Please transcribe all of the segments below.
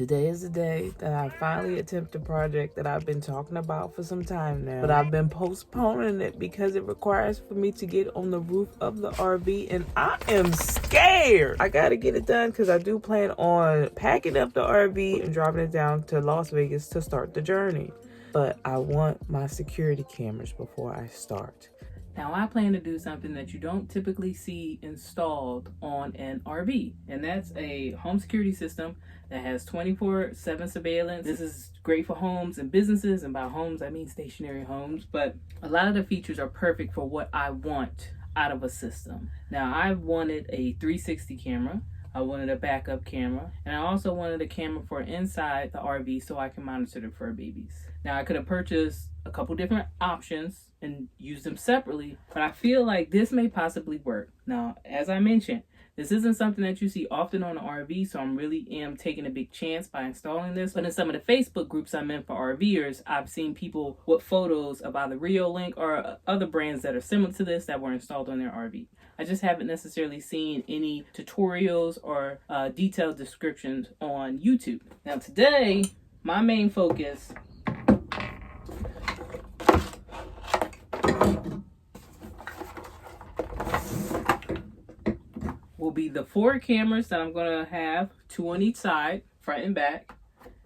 Today is the day that I finally attempt a project that I've been talking about for some time now. But I've been postponing it because it requires for me to get on the roof of the RV, and I am scared. I gotta get it done because I do plan on packing up the RV and driving it down to Las Vegas to start the journey. But I want my security cameras before I start. Now, I plan to do something that you don't typically see installed on an RV, and that's a home security system that has 24/7 surveillance. This is great for homes and businesses, and by homes, I mean stationary homes, but a lot of the features are perfect for what I want out of a system. Now, I wanted a 360 camera. I wanted a backup camera, and I also wanted a camera for inside the RV so I can monitor the fur babies. Now, I could have purchased a couple different options and used them separately, but I feel like this may possibly work. Now, as I mentioned, this isn't something that you see often on the RV, so I'm really taking a big chance by installing this. But in some of the Facebook groups I'm in for RVers, I've seen people with photos of either Reolink or other brands that are similar to this that were installed on their RV. I just haven't necessarily seen any tutorials or detailed descriptions on YouTube. Now today, my main focus will be the 4 cameras that I'm going to have, 2 on each side, front and back.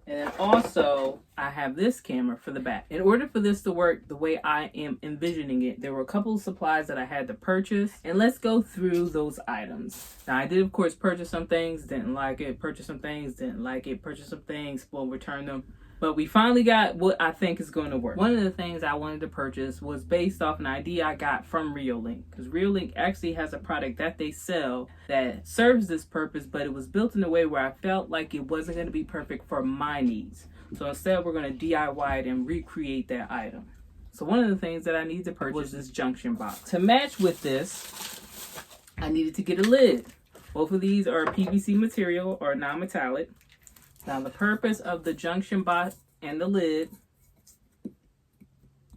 And then also, I have this camera for the back. In order for this to work the way I am envisioning it, there were a couple of supplies that I had to purchase. And let's go through those items. Now, I did, of course, purchase some things, didn't like it. Purchase some things, didn't like it. Purchase some things, we'll return them. But we finally got what I think is going to work. One of the things I wanted to purchase was based off an idea I got from Reolink. Because Reolink actually has a product that they sell that serves this purpose, but it was built in a way where I felt like it wasn't going to be perfect for my needs. So instead, we're going to DIY it and recreate that item. So one of the things that I needed to purchase was this Junction box. To match with this, I needed to get a lid. Both of these are PVC material or non-metallic. Now, the purpose of the Junction box and the lid,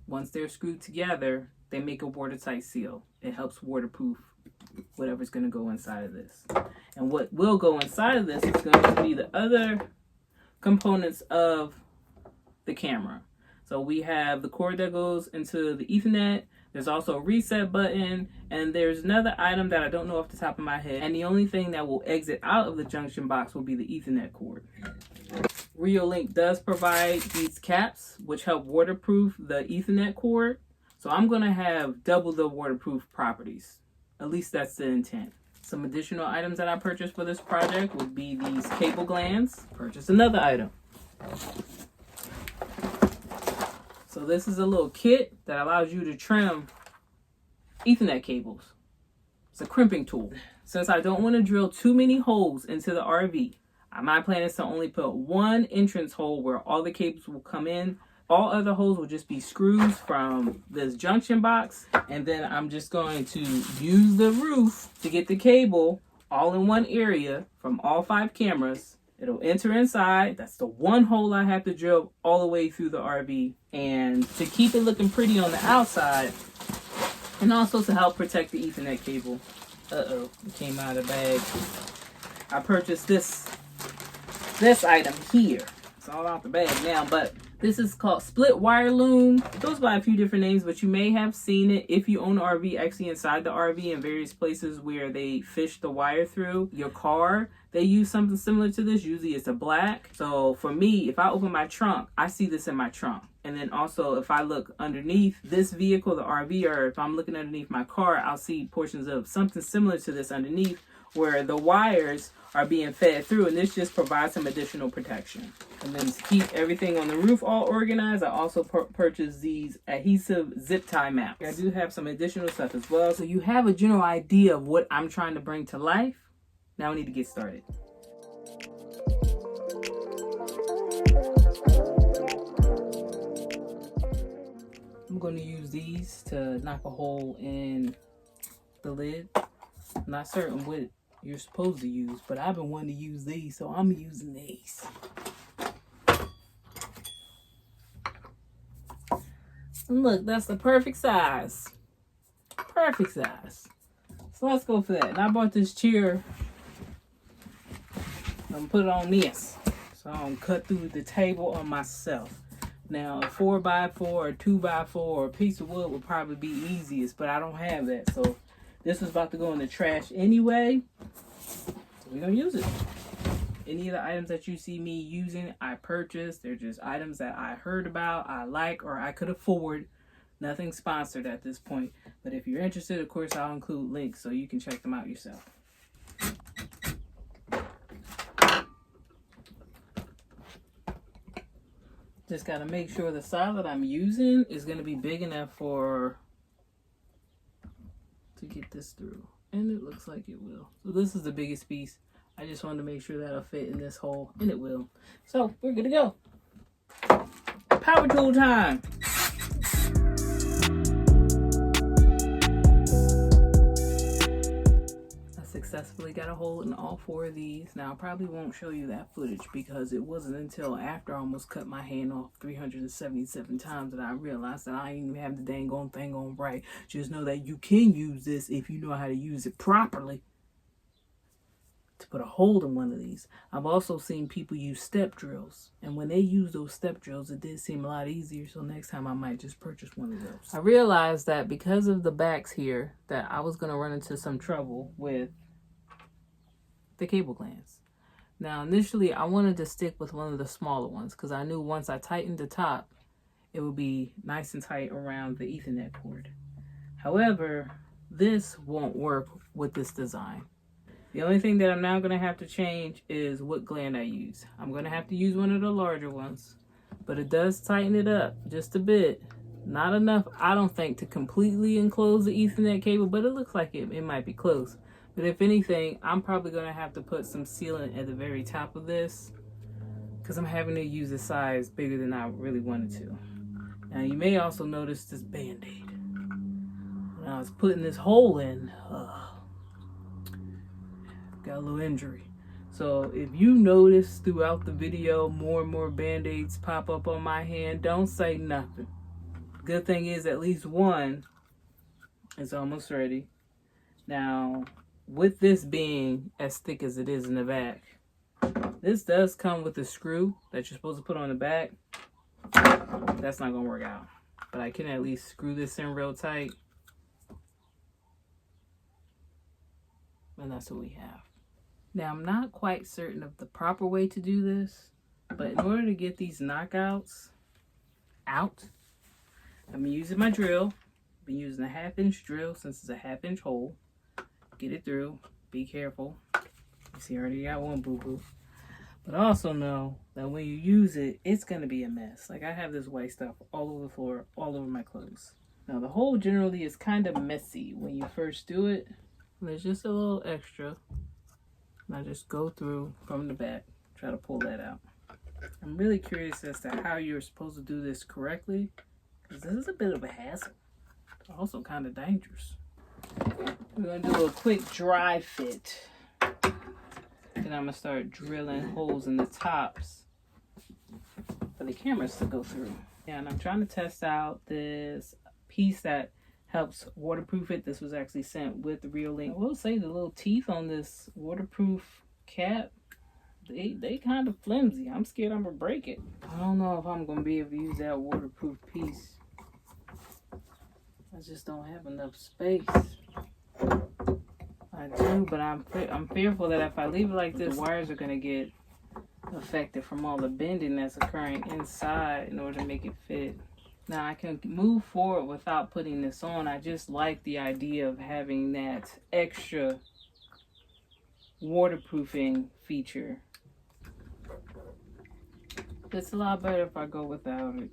once they're screwed together, they make a watertight seal. It helps waterproof whatever's going to go inside of this. And what will go inside of this is going to be the other components of the camera. So we have the cord that goes into the Ethernet. There's also a reset button, and there's another item that I don't know off the top of my head. And the only thing that will exit out of the Junction box will be the Ethernet cord. Reolink does provide these caps, which help waterproof the Ethernet cord. So I'm going to have double the waterproof properties. At least that's the intent. Some additional items that I purchased for this project would be these cable glands. Purchase another item. So this is a little kit that allows you to trim Ethernet cables. It's a crimping tool. Since I don't want to drill too many holes into the RV, my plan is to only put one entrance hole where all the cables will come in. All other holes will just be screws from this Junction box. And then I'm just going to use the roof to get the cable all in one area from all 5 cameras. It'll enter inside. That's the one hole I have to drill all the way through the RV. And to keep it looking pretty on the outside, and also to help protect the Ethernet cable. Uh-oh, it came out of the bag. I purchased this item here. It's all out the bag now, but this is called split wire loom. It goes by a few different names, but you may have seen it if you own an RV actually inside the RV in various places where they fish the wire through your car. They use something similar to this. Usually it's a black. So for me, if I open my trunk, I see this in my trunk. And then also if I look underneath this vehicle, the RV, or if I'm looking underneath my car, I'll see portions of something similar to this underneath where the wires are being fed through, and this just provides some additional protection. And then to keep everything on the roof all organized, I also purchased these adhesive zip tie maps. I do have some additional stuff as well, so you have a general idea of what I'm trying to bring to life. Now we need to get started. I'm going to use these to knock a hole in the lid. I'm not certain what you're supposed to use, but I've been wanting to use these, so I'm using these. And look, that's the perfect size. Perfect size. So let's go for that. And I bought this chair. I'm gonna put it on this. so I don't cut through the table on myself. Now, a 4x4 or 2x4 or a piece of wood would probably be easiest, but I don't have that. So this is about to go in the trash anyway. So we're going to use it. Any of the items that you see me using, I purchased. They're just items that I heard about, I like, or I could afford. Nothing sponsored at this point. But if you're interested, of course, I'll include links so you can check them out yourself. Just got to make sure the side that I'm using is going to be big enough to get this through. And it looks like it will. So this is the biggest piece. I just wanted to make sure that'll fit in this hole, and it will. So we're good to go. Power tool time. Successfully got a hole in all 4 of these. Now I probably won't show you that footage because it wasn't until after I almost cut my hand off 377 times that I realized that I didn't even have the dang on thing on right. Just know that you can use this if you know how to use it properly to put a hole in one of these. I've also seen people use step drills, and when they use those step drills, it did seem a lot easier. So next time I might just purchase one of those. I realized that because of the backs here that I was going to run into some trouble with the cable glands. Now initially I wanted to stick with one of the smaller ones because I knew once I tightened the top it would be nice and tight around the Ethernet cord. However, this won't work with this design. The only thing that I'm now going to have to change is what gland I use. I'm going to have to use one of the larger ones, but it does tighten it up just a bit. Not enough, I don't think, to completely enclose the Ethernet cable, but it looks like it might be close. But if anything, I'm probably going to have to put some sealant at the very top of this because I'm having to use a size bigger than I really wanted to. Now, you may also notice this Band-Aid. When I was putting this hole in, got a little injury. So if you notice throughout the video more and more Band-Aids pop up on my hand, don't say nothing. Good thing is at least one is almost ready. Now, with this being as thick as it is in the back, this does come with a screw that you're supposed to put on the back. That's not gonna work out, but I can at least screw this in real tight, and that's what we have. Now I'm not quite certain of the proper way to do this, but in order to get these knockouts out, I'm using my drill. I've been using a 1/2-inch drill since it's a 1/2-inch hole. Get it through. Be careful. You see, I already got one boo-boo. But also know that when you use it, it's going to be a mess. Like I have this white stuff all over the floor, all over my clothes. Now the hole generally is kind of messy when you first do it. There's just a little extra. And I just go through from the back, try to pull that out. I'm really curious as to how you're supposed to do this correctly, because this is a bit of a hassle. It's also kind of dangerous. We're going to do a quick dry fit. Then I'm going to start drilling holes in the tops for the cameras to go through. Yeah, and I'm trying to test out this piece that helps waterproof it. This was actually sent with the Reolink. I will say the little teeth on this waterproof cap, they kind of flimsy. I'm scared I'm going to break it. I don't know if I'm going to be able to use that waterproof piece. I just don't have enough space. I do, but I'm fearful that if I leave it like this, the wires are going to get affected from all the bending that's occurring inside in order to make it fit. Now I can move forward without putting this on. I just like the idea of having that extra waterproofing feature. It's a lot better if I go without it.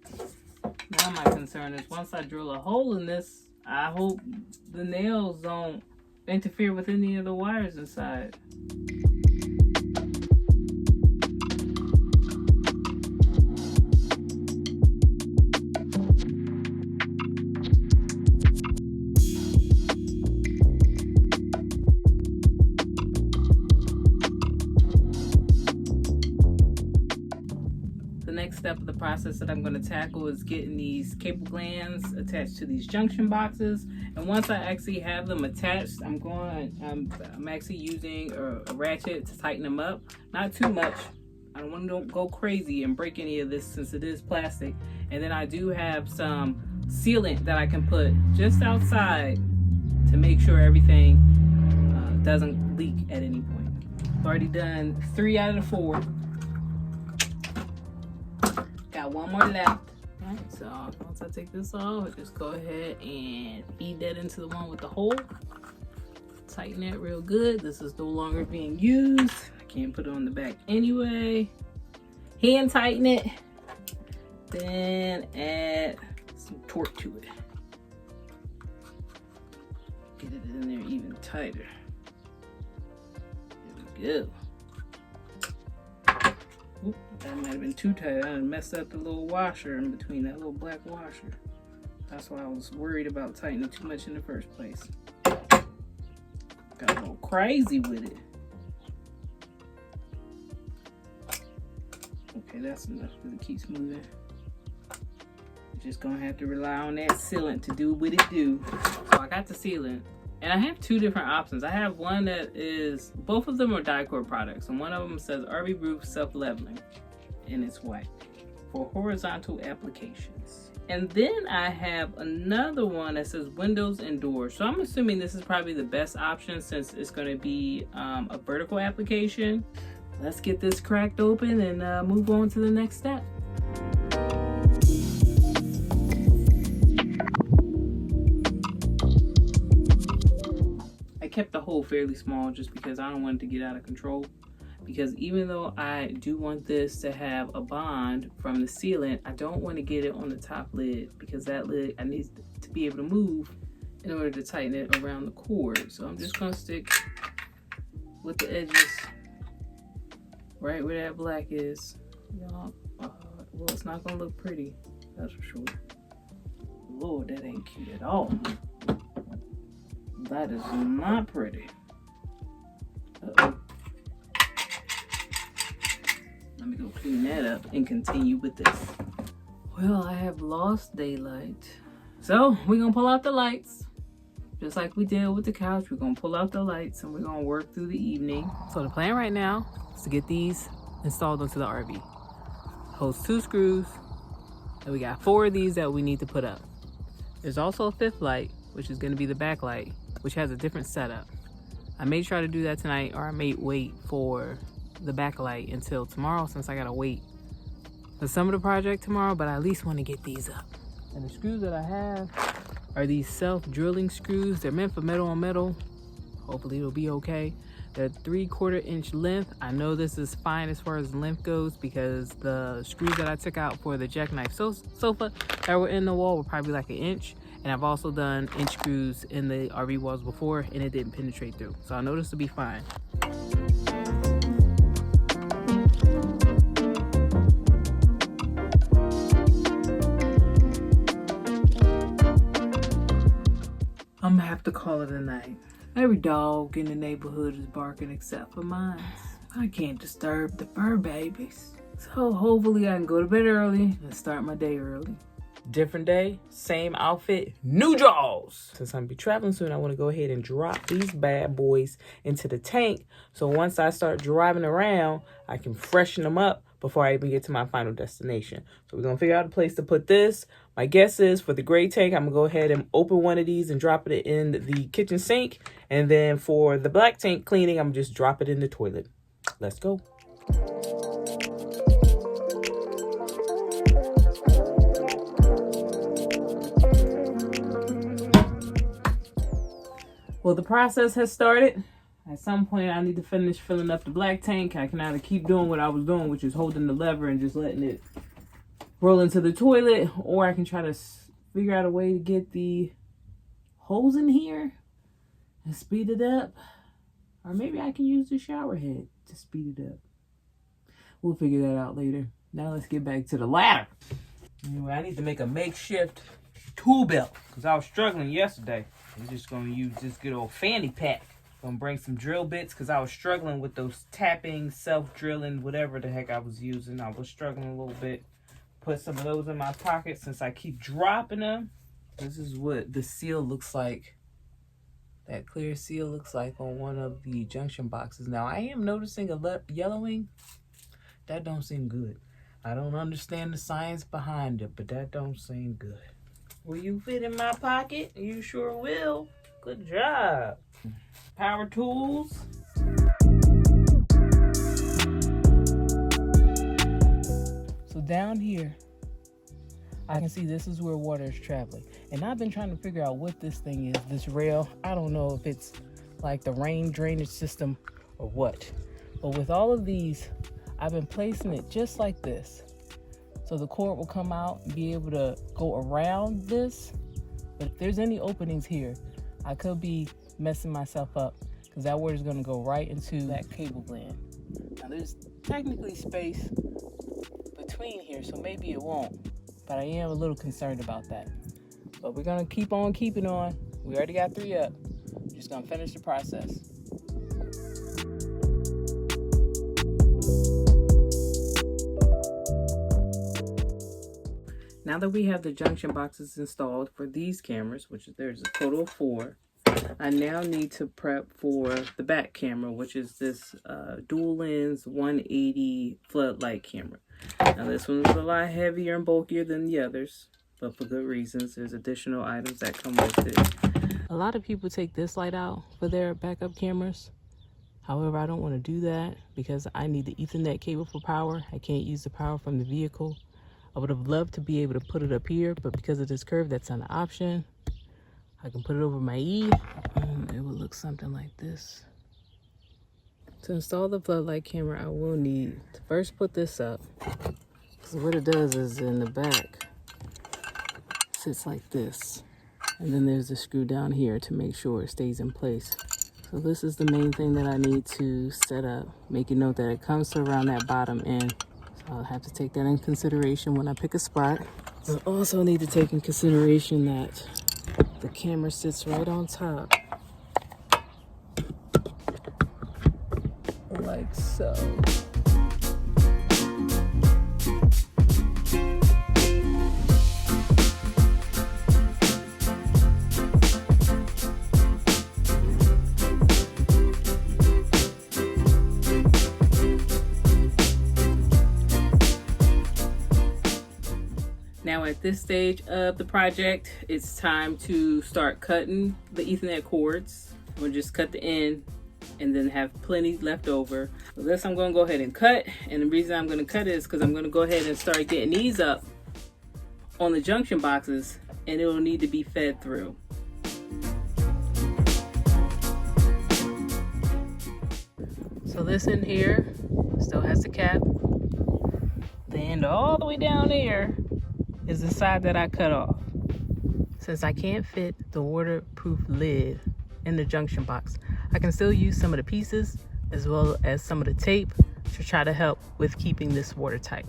Now my concern is once I drill a hole in this, I hope the nails don't interfere with any of the wires inside. The next step of the process that I'm going to tackle is getting these cable glands attached to these junction boxes. And once I actually have them attached, I'm actually using a ratchet to tighten them up. Not too much, I don't want to go crazy and break any of this since it is plastic. And then I do have some sealant that I can put just outside to make sure everything doesn't leak at any point. I've already done 3 out of the 4. Got 1 more left. Alright, so once I take this off, I just go ahead and feed that into the one with the hole. Tighten that real good. This is no longer being used. I can't put it on the back anyway. Hand tighten it. Then add some torque to it. Get it in there even tighter. There we go. Oop, that might have been too tight. I messed up the little washer in between, that little black washer. That's why I was worried about tightening too much in the first place. Got a little crazy with it. Okay, that's enough because it keeps moving. Just gonna have to rely on that sealant to do what it do. So I got the sealant, and I have 2 different options. I have one that is, both of them are Dicor products, and one of them says RV Roof Self-Leveling, and it's white for horizontal applications. And then I have another one that says windows and doors. So I'm assuming this is probably the best option since it's going to be a vertical application. Let's get this cracked open and move on to the next step. I kept the hole fairly small just because I don't want it to get out of control. Because even though I do want this to have a bond from the sealant, I don't want to get it on the top lid because that lid I need to be able to move in order to tighten it around the cord. So I'm just going to stick with the edges right where that black is. Well, it's not going to look pretty, that's for sure. Lord, that ain't cute at all. That is not pretty. Uh-oh. Let me go clean that up and continue with this. Well, I have lost daylight. So we're gonna pull out the lights. Just like we did with the couch, we're gonna pull out the lights and we're gonna work through the evening. So the plan right now is to get these installed onto the RV. Holds 2 screws, and we got 4 of these that we need to put up. There's also a 5th light, which is gonna be the backlight, which has a different setup. I may try to do that tonight, or I may wait for the backlight until tomorrow since I gotta wait for some of the project tomorrow, but I at least want to get these up. And the screws that I have are these self-drilling screws. They're meant for metal on metal. Hopefully it'll be okay. They're 3/4 inch length. I know this is fine as far as length goes because the screws that I took out for the jackknife sofa that were in the wall were probably like 1 inch. And I've also done inch screws in the RV walls before and it didn't penetrate through. So I know this will be fine. I'm gonna have to call it a night. Every dog in the neighborhood is barking except for mine. I can't disturb the fur babies. So hopefully I can go to bed early and start my day early. Different day, same outfit, new jaws. Since I'm gonna be traveling soon, I want to go ahead and drop these bad boys into the tank. So once I start driving around, I can freshen them up before I even get to my final destination. So we're gonna figure out a place to put this. My guess is for the gray tank, I'm gonna go ahead and open one of these and drop it in the kitchen sink. And then for the black tank cleaning, I'm just drop it in the toilet. Let's go. Well, the process has started. At some point, I need to finish filling up the black tank. I can either keep doing what I was doing, which is holding the lever and just letting it roll into the toilet, or I can try to figure out a way to get the hose in here and speed it up. Or maybe I can use the shower head to speed it up. We'll figure that out later. Now let's get back to the ladder. Anyway, I need to make a makeshift tool belt because I was struggling yesterday. I'm just going to use this good old fanny pack. Gonna bring some drill bits because I was struggling with those tapping, self-drilling, whatever the heck I was using. I was struggling a little bit. Put some of those in my pocket since I keep dropping them. This is what the seal looks like. That clear seal looks like on one of the Junction boxes. Now I am noticing a yellowing. That don't seem good. I don't understand the science behind it, but that don't seem good. Will you fit in my pocket? You sure will. Good job. Power tools. So down here, I can see this is where water is traveling. And I've been trying to figure out what this thing is, this rail. I don't know if it's like the rain drainage system or what. But with all of these, I've been placing it just like this. So the cord will come out and be able to go around this. But if there's any openings here, I could be messing myself up because that water is going to go right into that cable gland. Now there's technically space between here, so maybe it won't. But I am a little concerned about that. But we're going to keep on keeping on. We already got 3 up. Just going to finish the process. Now that we have the junction boxes installed for these cameras, which there's a total of 4, I now need to prep for the back camera, which is this dual lens 180 floodlight camera. Now this one is a lot heavier and bulkier than the others, but for good reasons. There's additional items that come with it. A lot of people take this light out for their backup cameras. However, I don't want to do that because I need the Ethernet cable for power. I can't use the power from the vehicle. I would have loved to be able to put it up here, but because of this curve, that's not an option. I can put it over my E, and it will look something like this. To install the floodlight camera, I will need to first put this up. So what it does is in the back, it sits like this. And then there's a screw down here to make sure it stays in place. So this is the main thing that I need to set up. Make a note that it comes to around that bottom end. So I'll have to take that in consideration when I pick a spot. I also need to take in consideration that the camera sits right on top. Like so. Now at this stage of the project, it's time to start cutting the Ethernet cords. We'll just cut the end and then have plenty left over. So this I'm going to go ahead and cut, and the reason I'm going to cut it is because I'm going to go ahead and start getting these up on the junction boxes, and it will need to be fed through. So this in here still has the cap. The end all the way down there is the side that I cut off. Since I can't fit the waterproof lid in the junction box, I can still use some of the pieces as well as some of the tape to try to help with keeping this watertight.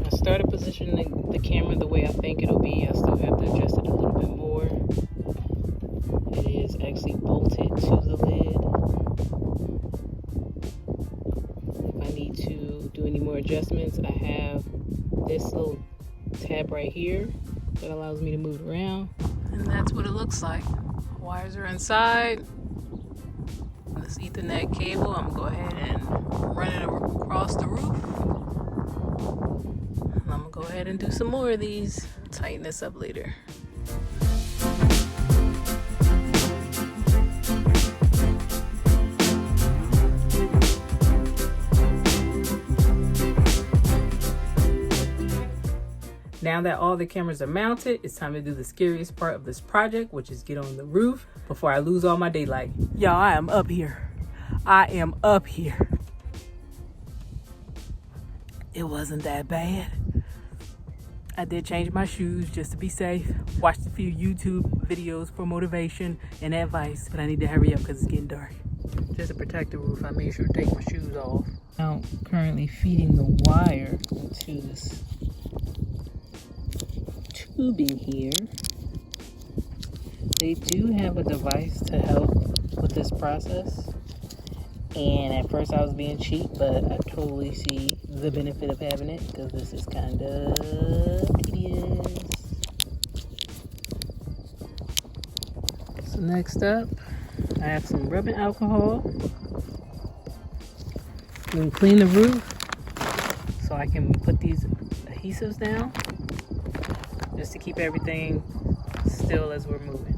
I started positioning the camera the way I think it'll be. I still have to adjust it a little bit more. It is actually bolted to the lid. If I need to do any more adjustments, I have this little tab right here that allows me to move it around. And that's what it looks like. Wires are inside. This Ethernet cable, I'm gonna go ahead and run it across the roof. And I'm gonna go ahead and do some more of these. Tighten this up later. Now that all the cameras are mounted, it's time to do the scariest part of this project, which is get on the roof before I lose all my daylight. Y'all, I am up here. I am up here. It wasn't that bad. I did change my shoes just to be safe. Watched a few YouTube videos for motivation and advice, but I need to hurry up because it's getting dark. Just to protect the roof, I made sure to take my shoes off. Now, currently feeding the wire into this tubing here. They do have a device to help with this process, and at first I was being cheap, but I totally see the benefit of having it because this is kind of tedious. So next up, I have some rubbing alcohol. I'm gonna clean the roof so I can put these adhesives down just to keep everything still as we're moving.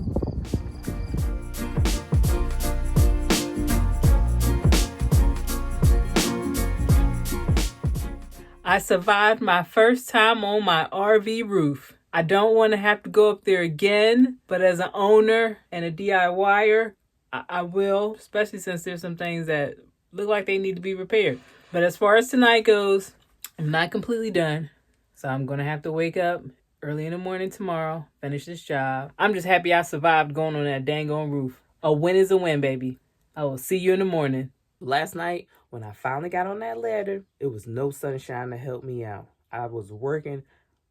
I survived my first time on my RV roof. I don't want to have to go up there again, but as an owner and a DIYer, I will, especially since there's some things that look like they need to be repaired. But as far as tonight goes, I'm not completely done. So I'm going to have to wake up early in the morning tomorrow, finish this job. I'm just happy I survived going on that dang on roof. A win is a win, baby. I will see you in the morning. Last night, when I finally got on that ladder, it was no sunshine to help me out. I was working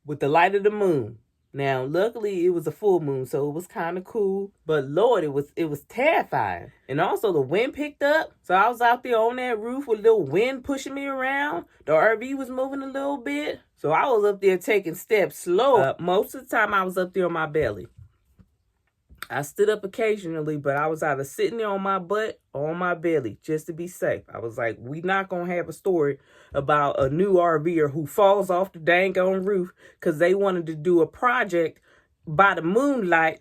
with the light of the moon. Now, luckily, it was a full moon, so it was kind of cool. But Lord, it was terrifying. And also, the wind picked up, so I was out there on that roof with a little wind pushing me around. The RV was moving a little bit, so I was up there taking steps slow. Most of the time, I was up there on my belly. I stood up occasionally, but I was either sitting there on my butt or on my belly just to be safe. I was like, we not going to have a story about a new RVer who falls off the dang on roof because they wanted to do a project by the moonlight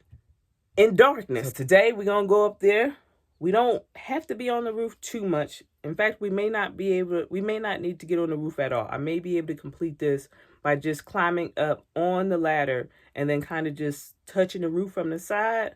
in darkness. So today we're going to go up there. We don't have to be on the roof too much. In fact, we may not need to get on the roof at all. I may be able to complete this by just climbing up on the ladder and then kind of just touching the roof from the side.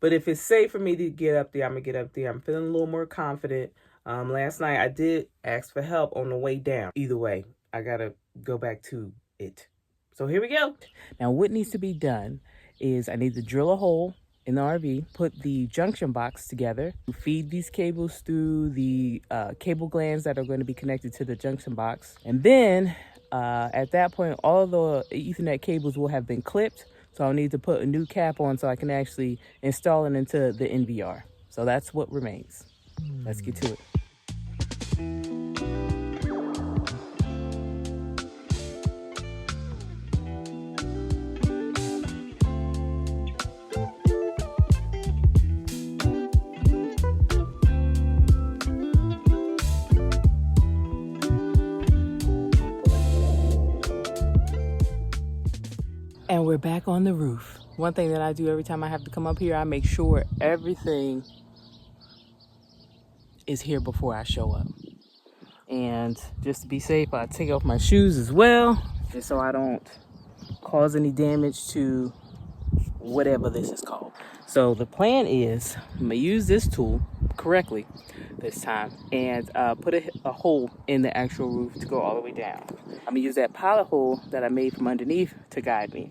But if it's safe for me to get up there, I'm going to get up there. I'm feeling a little more confident. Last night, I did ask for help on the way down. Either way, I got to go back to it. So here we go. Now, what needs to be done is I need to drill a hole in the RV, put the junction box together, feed these cables through the cable glands that are going to be connected to the junction box. And then at that point, all of the Ethernet cables will have been clipped. So I'll need to put a new cap on so I can actually install it into the NVR. So that's what remains. Let's get to it. And we're back on the roof. One thing that I do every time I have to come up here, I make sure everything is here before I show up. And just to be safe, I take off my shoes as well, just so I don't cause any damage to whatever this is called. So the plan is, I'm gonna use this tool correctly this time and put a hole in the actual roof to go all the way down. I'm gonna use that pilot hole that I made from underneath to guide me.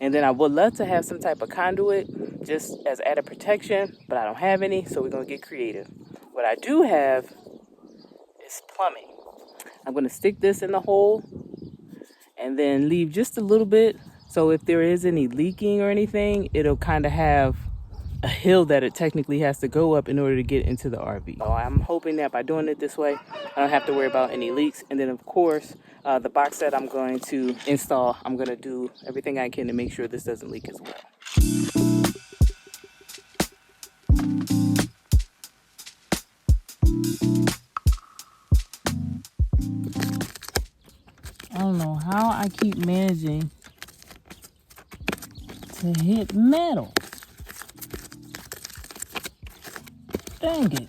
And then I would love to have some type of conduit just as added protection, but I don't have any, so we're gonna get creative. What I do have is plumbing. I'm gonna stick this in the hole and then leave just a little bit, so if there is any leaking or anything, it'll kind of have a hill that it technically has to go up in order to get into the RV. So I'm hoping that by doing it this way, I don't have to worry about any leaks. And then of course, the box that I'm going to install, I'm gonna do everything I can to make sure this doesn't leak as well. I don't know how I keep managing to hit metal. Dang it.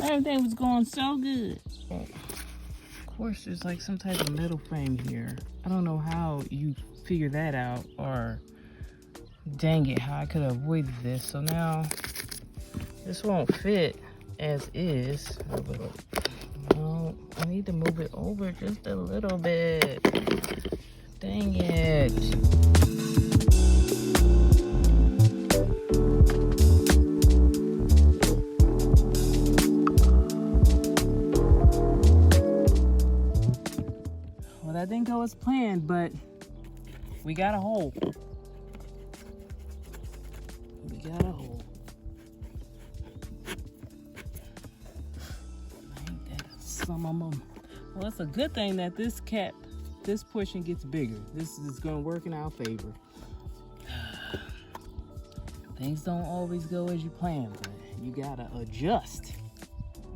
Everything was going so good. Of course, there's like some type of metal frame here. I don't know how you figure that out, or dang it, how I could have avoided this. So now this won't fit as is. No, I need to move it over just a little bit. Dang it. That didn't go as planned, but we got a hole. We got a hole. Ain't that some of them? Well, it's a good thing that this portion gets bigger. This is going to work in our favor. Things don't always go as you plan, but you gotta adjust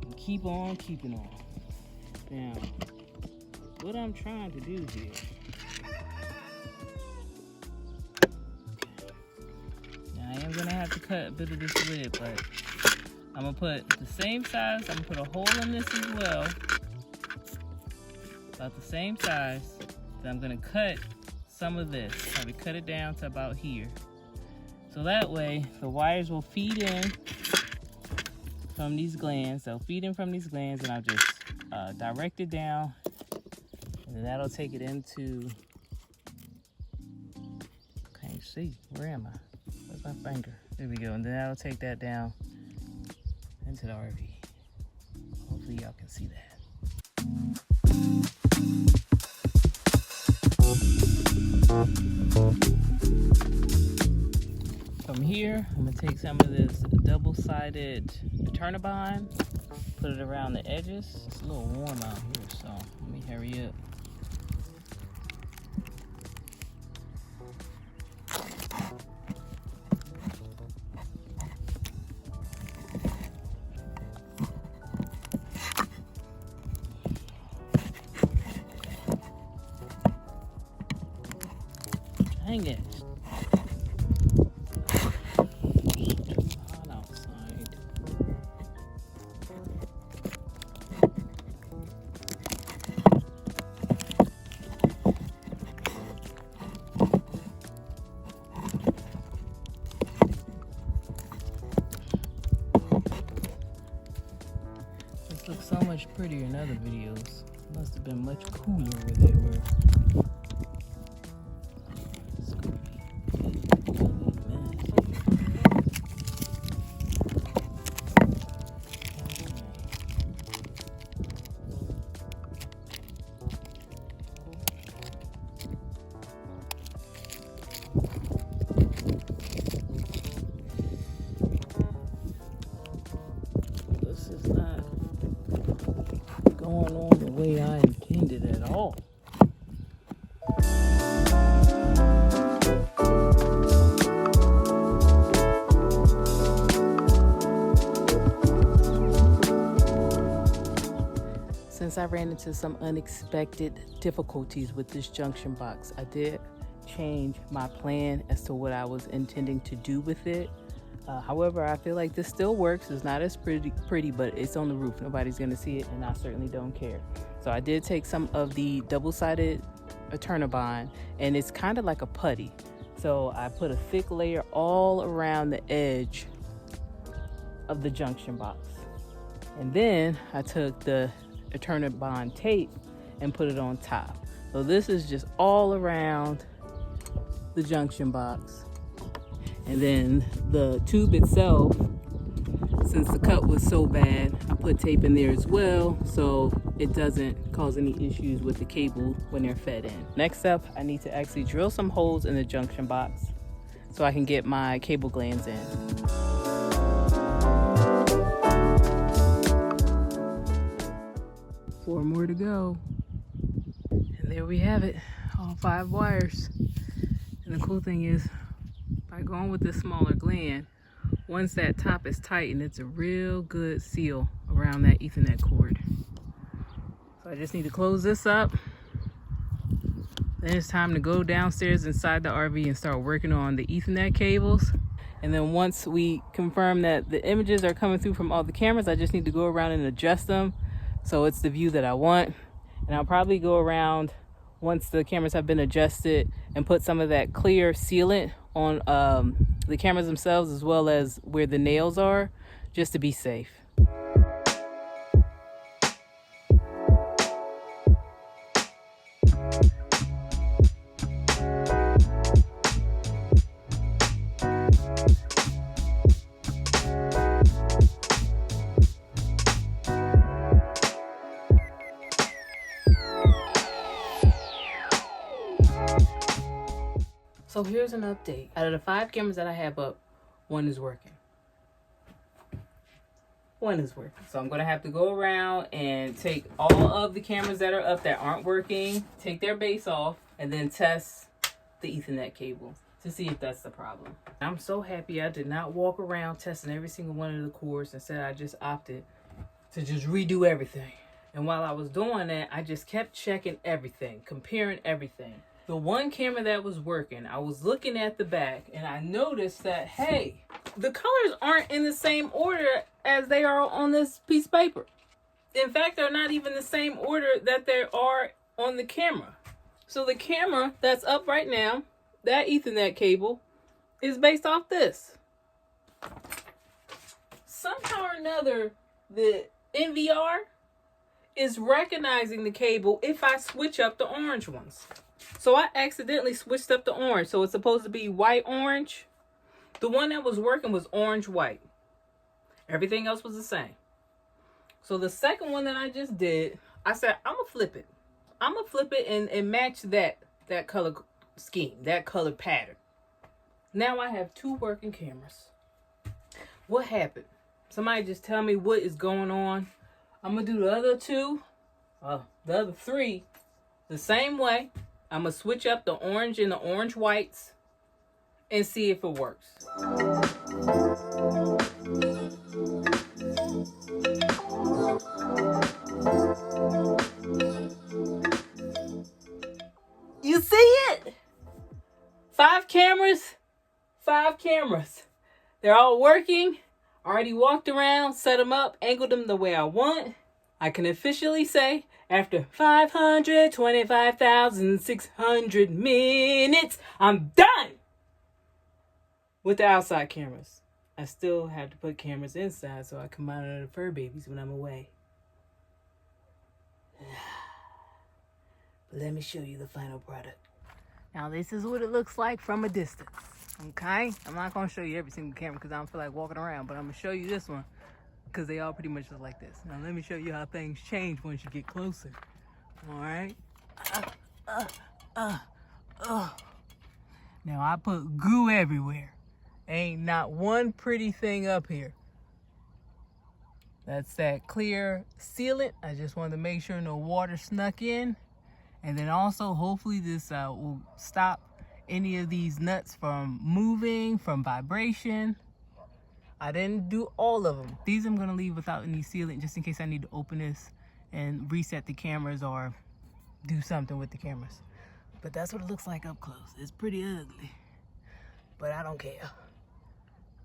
and keep on keeping on. Now, what I'm trying to do here, now I am gonna have to cut a bit of this lid, but I'm gonna put the same size. I'm gonna put a hole in this as well, about the same size. Then I'm gonna cut some of this. Probably cut it down to about here. So that way the wires will feed in from these glands. They'll feed in from these glands, and I'll just direct it down, and then that'll take it into, can't see, where am I? Where's my finger? There we go. And then that'll take that down into the RV. Hopefully y'all can see that. From here, I'm gonna take some of this double-sided Eternabond, put it around the edges. It's a little warm out here, so let me hurry up. Dang it. This looks so much prettier in other videos. Must have been much cooler where they were. This is not going on the way I intended at all. Since I ran into some unexpected difficulties with this junction box, I did change my plan as to what I was intending to do with it. However, I feel like this still works. It's not as pretty, but it's on the roof. Nobody's gonna see it, and I certainly don't care. So I did take some of the double-sided Eternabond, and it's kind of like a putty. So I put a thick layer all around the edge of the junction box. And then I took the Eternabond tape and put it on top. So this is just all around the junction box. And then the tube itself, since the cut was so bad, I put tape in there as well so it doesn't cause any issues with the cable when they're fed in. Next up, I need to actually drill some holes in the junction box so I can get my cable glands in. 4 more to go. And there we have it, all 5 wires. And the cool thing is, by going with this smaller gland, once that top is tightened, it's a real good seal around that Ethernet cord. So I just need to close this up. Then it's time to go downstairs inside the RV and start working on the Ethernet cables. And then once we confirm that the images are coming through from all the cameras, I just need to go around and adjust them so it's the view that I want. And I'll probably go around once the cameras have been adjusted and put some of that clear sealant on the cameras themselves, as well as where the nails are, just to be safe. So here's an update. Out of the 5 cameras that I have up, 1 is working. 1 is working. So I'm gonna have to go around and take all of the cameras that are up that aren't working, take their base off, and then test the Ethernet cable. to see if that's the problem. I'm so happy I did not walk around testing every single one of the cords. Instead, I just opted to just redo everything. And while I was doing that, I just kept checking everything, comparing everything. The one camera that was working, I was looking at the back and I noticed that, hey, the colors aren't in the same order as they are on this piece of paper. In fact, they're not even the same order that they are on the camera. So the camera that's up right now, that Ethernet cable, is based off this. Somehow or another, the NVR is recognizing the cable if I switch up the orange ones. So I accidentally switched up the orange. So it's supposed to be white orange. The one that was working was orange white. Everything else was the same. So the second one that I just did, I said, I'm going to flip it. I'm going to flip it and match that color scheme, that color pattern. Now I have two working cameras. What happened? Somebody just tell me what is going on. I'm going to do the other two, the other three, the same way. I'm going to switch up the orange and the orange whites and see if it works. You see it? 5 cameras. They're all working. Already walked around, set them up, angled them the way I want. I can officially say, after 525,600 minutes, I'm done with the outside cameras. I still have to put cameras inside so I can monitor the fur babies when I'm away. But let me show you the final product. Now this is what it looks like from a distance. Okay? I'm not going to show you every single camera because I don't feel like walking around, but I'm going to show you this one because they all pretty much look like this. Now let me show you how things change once you get closer. Alright? Now I put goo everywhere. Ain't not one pretty thing up here. That's that clear sealant. I just wanted to make sure no water snuck in. And then also, hopefully this will stop any of these nuts from moving, from vibration. I didn't do all of them. These I'm gonna leave without any sealant just in case I need to open this and reset the cameras or do something with the cameras. But that's what it looks like up close. It's pretty ugly, but I don't care.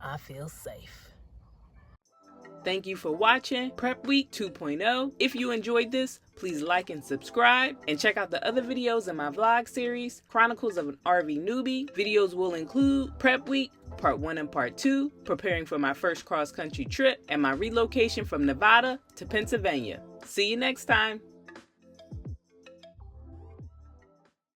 I feel safe. Thank you for watching Prep Week 2.0. If you enjoyed this, please like and subscribe, and check out the other videos in my vlog series, Chronicles of an RV Newbie. Videos will include Prep Week, Part 1 and Part 2, preparing for my first cross-country trip, and my relocation from Nevada to Pennsylvania. See you next time.